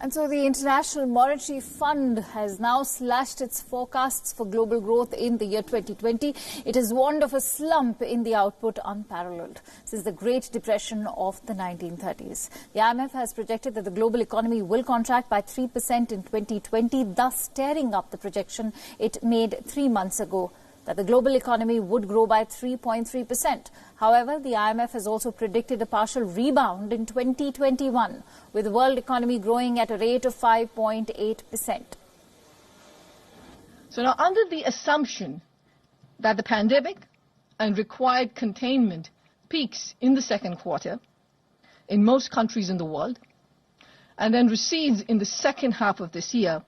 And so the International Monetary Fund has now slashed its forecasts for global growth in the year 2020. It has warned of a slump in the output unparalleled since the Great Depression of the 1930s. The IMF has projected that the global economy will contract by 3% in 2020, thus tearing up the projection it made 3 months ago that the global economy would grow by 3.3%. However, the IMF has also predicted a partial rebound in 2021, with the world economy growing at a rate of 5.8%. So now, under the assumption that the pandemic and required containment peaks in the second quarter in most countries in the world, and then recedes in the second half of this year,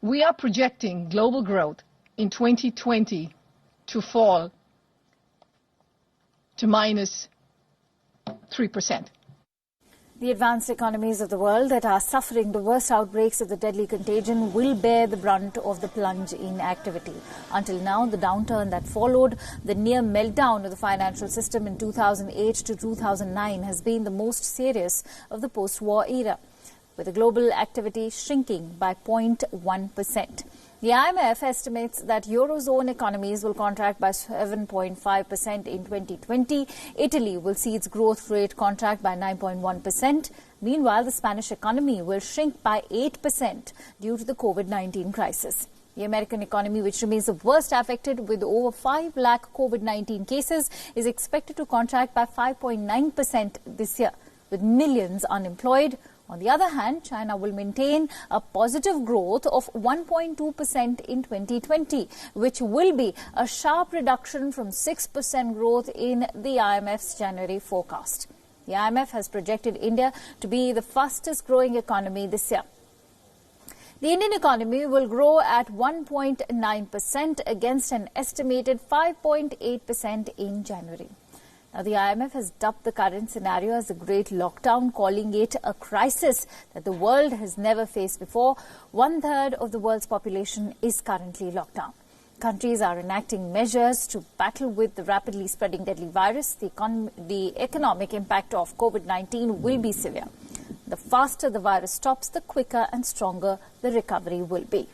we are projecting global growth in 2020 to fall to minus 3%. The advanced economies of the world that are suffering the worst outbreaks of the deadly contagion will bear the brunt of the plunge in activity. Until now, the downturn that followed the near meltdown of the financial system in 2008 to 2009 has been the most serious of the post-war era, with the global activity shrinking by 0.1%. The IMF estimates that Eurozone economies will contract by 7.5% in 2020. Italy will see its growth rate contract by 9.1%. Meanwhile, the Spanish economy will shrink by 8% due to the COVID-19 crisis. The American economy, which remains the worst affected with over 5 lakh COVID-19 cases, is expected to contract by 5.9% this year, with millions unemployed. On the other hand, China will maintain a positive growth of 1.2% in 2020, which will be a sharp reduction from 6% growth in the IMF's January forecast. The IMF has projected India to be the fastest growing economy this year. The Indian economy will grow at 1.9% against an estimated 5.8% in January. Now, the IMF has dubbed the current scenario as a great lockdown, calling it a crisis that the world has never faced before. 1/3 of the world's population is currently locked down. Countries are enacting measures to battle with the rapidly spreading deadly virus. The economic impact of COVID-19 will be severe. The faster the virus stops, the quicker and stronger the recovery will be.